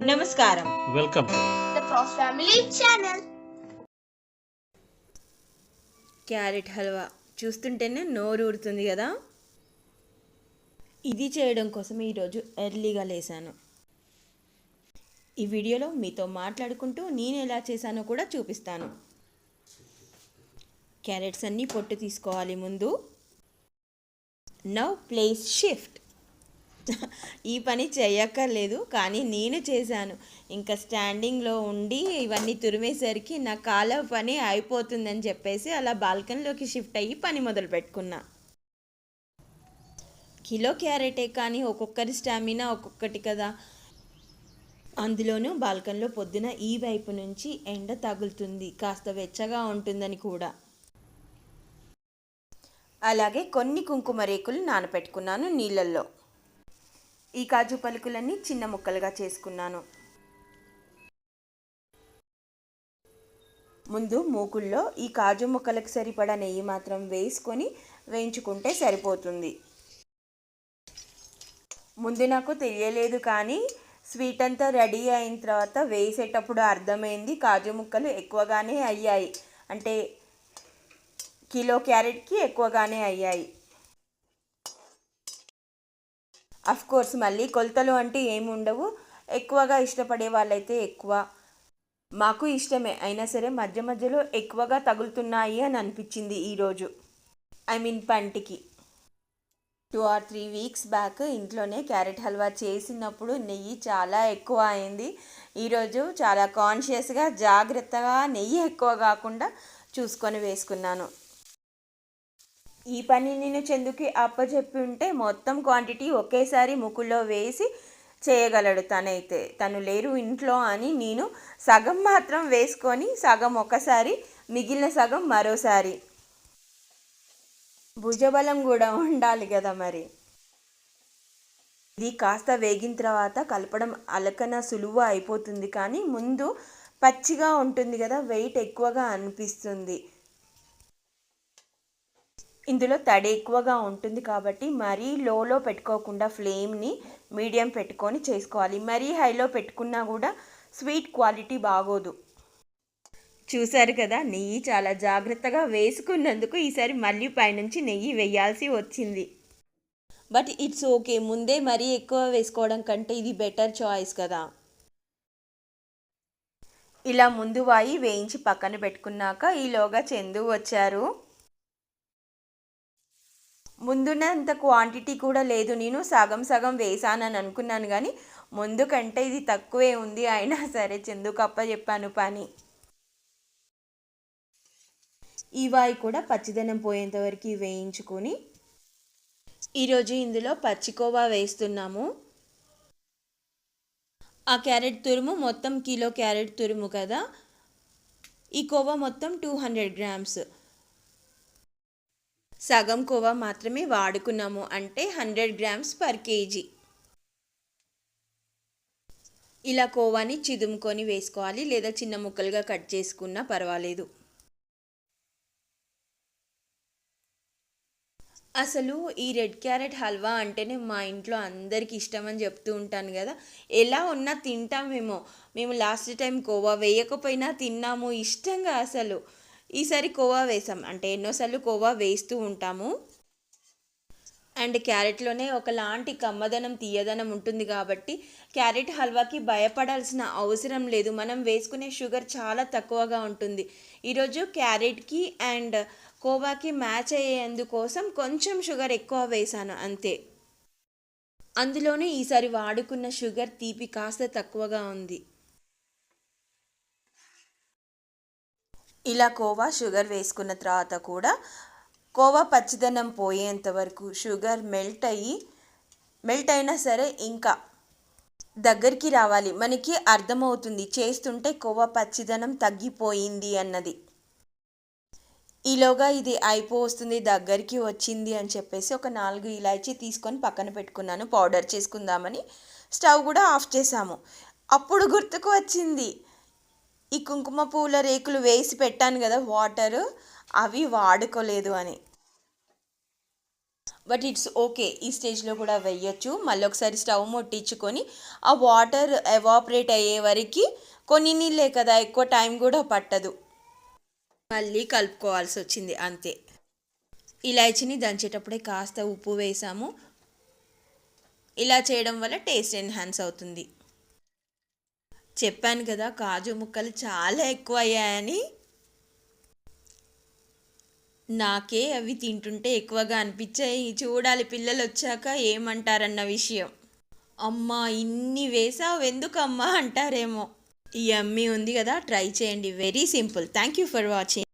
నమస్కారం. Welcome to The Prof Family Channel. Carrot halwa చూస్తుంటేనే నోరు ఊరుతుంది కదా. ఇది చేయడం కోసం ఈరోజు ఎర్లీగా లేసాను. ఈ వీడియోలో మీతో మాట్లాడుకుంటూ నేను ఎలా చేశానో కూడా చూపిస్తాను. క్యారెట్స్ అన్నీ పొట్టు తీసుకోవాలి ముందు. Now place shift. ఈ పని చేయక్కర్లేదు, కానీ నేను చేశాను. ఇంకా స్టాండింగ్లో ఉండి ఇవన్నీ తురిమేసరికి నా కాళ్ళ పని అయిపోతుందని చెప్పేసి అలా బాల్కనీలోకి షిఫ్ట్ అయ్యి పని మొదలు పెట్టుకున్నా. కిలో క్యారెటే కానీ ఒక్కొక్కరి స్టామినా ఒక్కొక్కటి కదా. అందులోనూ బాల్కనీలో పొద్దున ఈ వైపు నుంచి ఎండ తగులుతుంది, కాస్త వెచ్చగా ఉంటుందని కూడా. అలాగే కొన్ని కుంకుమ రేకులు నానపెట్టుకున్నాను నీళ్ళల్లో. ఈ కాజు పలుకులన్నీ చిన్న ముక్కలుగా చేసుకున్నాను. ముందు మూకుల్లో ఈ కాజు ముక్కలకు సరిపడా నెయ్యి మాత్రం వేసుకొని వేయించుకుంటే సరిపోతుంది. ముందు నాకు తెలియలేదు, కానీ స్వీట్ అంతా రెడీ అయిన తర్వాత వేసేటప్పుడు అర్థమైంది కాజు ముక్కలు ఎక్కువగానే అయ్యాయి. అంటే కిలో క్యారెట్కి ఎక్కువగానే అయ్యాయి. కోర్స్ మళ్ళీ కొలతలు అంటే ఏమి ఉండవు. ఎక్కువగా ఇష్టపడే వాళ్ళైతే ఎక్కువ, మాకు ఇష్టమే అయినా సరే మధ్య మధ్యలో ఎక్కువగా తగులుతున్నాయి అని అనిపించింది ఈరోజు. పంటికి 2 or 3 weeks బ్యాక్ ఇంట్లోనే క్యారెట్ హల్వా చేసినప్పుడు నెయ్యి చాలా ఎక్కువ అయింది. ఈరోజు చాలా కాన్షియస్గా జాగ్రత్తగా నెయ్యి ఎక్కువ కాకుండా చూసుకొని వేసుకున్నాను. ఈ పని నేను చందుకి అప్పచెప్పి ఉంటే మొత్తం క్వాంటిటీ ఒకేసారి ముక్కుల్లో వేసి చేయగలడు తనైతే. తను లేరు ఇంట్లో అని నేను సగం మాత్రం వేసుకొని సగం ఒకసారి, మిగిలిన సగం మరోసారి. భుజబలం కూడా ఉండాలి కదా మరి. ఇది కాస్త వేగిన తర్వాత కలపడం అలకన సులువు అయిపోతుంది, కానీ ముందు పచ్చిగా ఉంటుంది కదా, వెయిట్ ఎక్కువగా అనిపిస్తుంది. ఇందులో తడి ఎక్కువగా ఉంటుంది కాబట్టి మరీ లోలో పెట్టుకోకుండా ఫ్లేమ్ని మీడియం పెట్టుకొని చేసుకోవాలి. మరీ హైలో పెట్టుకున్నా కూడా స్వీట్ క్వాలిటీ బాగోదు. చూసారు కదా, నెయ్యి చాలా జాగ్రత్తగా వేసుకున్నందుకు ఈసారి మళ్ళీ పైనుంచి నెయ్యి వేయాల్సి వచ్చింది. బట్ ఇట్స్ ఓకే, ముందే మరీ ఎక్కువ వేసుకోవడం కంటే ఇది బెటర్ చాయిస్ కదా. ఇలా ముందు వాయి వేయించి పక్కన పెట్టుకున్నాక ఈలోగా చందు వచ్చారు. ముందున్నంత క్వాంటిటీ కూడా లేదు, నేను సగం సగం వేసానని అనుకున్నాను, కానీ ముందు కంటే ఇది తక్కువే ఉంది. అయినా సరే చందుకు అప్పచెప్పాను పని. ఈ వాయి కూడా పచ్చిదనం పోయేంతవరకు వేయించుకొని ఈరోజు ఇందులో పచ్చికోవా వేస్తున్నాము. ఆ క్యారెట్ తురుము మొత్తం కిలో క్యారెట్ తురుము కదా. ఈ కోవా మొత్తం 200 grams. సగం కోవా మాత్రమే వాడుకున్నాము, అంటే 100 grams per kg. ఇలా కోవాని చిదుముకొని వేసుకోవాలి, లేదా చిన్న ముక్కలుగా కట్ చేసుకున్నా పర్వాలేదు. అసలు ఈ రెడ్ క్యారెట్ హల్వా అంటేనే మా ఇంట్లో అందరికీ ఇష్టం అని చెప్తూ ఉంటాను కదా. ఎలా ఉన్నా తింటామేమో. మేము లాస్ట్ టైం కోవా వేయకపోయినా తిన్నాము ఇష్టంగా. అసలు ఈసారి కోవా వేసాం, అంటే ఎన్నోసార్లు కోవా వేస్తూ ఉంటాము. అండ్ క్యారెట్లోనే ఒకలాంటి కమ్మదనం తీయదనం ఉంటుంది కాబట్టి క్యారెట్ హల్వాకి భయపడాల్సిన అవసరం లేదు. మనం వేసుకునే షుగర్ చాలా తక్కువగా ఉంటుంది. ఈరోజు క్యారెట్కి అండ్ కోవాకి మ్యాచ్ అయ్యేందుకోసం కొంచెం షుగర్ ఎక్కువ వేసాను అంతే. అందులోనే ఈసారి వాడుకున్న షుగర్ తీపి కాస్త తక్కువగా ఉంది. ఇలా కోవా షుగర్ వేసుకున్న తర్వాత కూడా కోవా పచ్చిదనం పోయేంత వరకు షుగర్ మెల్ట్ అయినా సరే ఇంకా దగ్గరికి రావాలి. మనకి అర్థమవుతుంది చేస్తుంటే కోవా పచ్చిదనం తగ్గిపోయింది అన్నది. ఈలోగా ఇది అయిపోతుంది, దగ్గరికి వచ్చింది అని చెప్పేసి ఒక 4 ఇలాచీ తీసుకొని పక్కన పెట్టుకున్నాను పౌడర్ చేసుకుందామని. స్టవ్ కూడా ఆఫ్ చేసాము. అప్పుడు గుర్తుకు వచ్చింది, ఈ కుంకుమ పూల రేకులు వేసి పెట్టాను కదా వాటర్, అవి వాడుకోలేదు అని. బట్ ఇట్స్ ఓకే, ఈ స్టేజ్లో కూడా వేయొచ్చు. మళ్ళీ ఒకసారి స్టవ్ ముట్టించుకొని ఆ వాటర్ ఎవాపరేట్ అయ్యే వరకు, కొన్ని నీళ్ళే కదా, ఎక్కువ టైం కూడా పట్టదు, మళ్ళీ కలుపుకోవాల్సి వచ్చింది అంతే. ఇలాచీని దంచేటప్పుడే కాస్త ఉప్పు వేసాము. ఇలా చేయడం వల్ల టేస్ట్ ఎన్హాన్స్ అవుతుంది. చెప్పాను కదా కాజు ముక్కలు చాలా ఎక్కువ అయ్యాయని. నాకే అవి తింటుంటే ఎక్కువగా అనిపించాయి. చూడాలి పిల్లలు వచ్చాక ఏమంటారన్న విషయం. అమ్మా ఇన్ని వేసావు ఎందుకమ్మా అంటారేమో. ఈ యమ్మీ ఉంది కదా, ట్రై చేయండి. Very simple. Thank you for watching.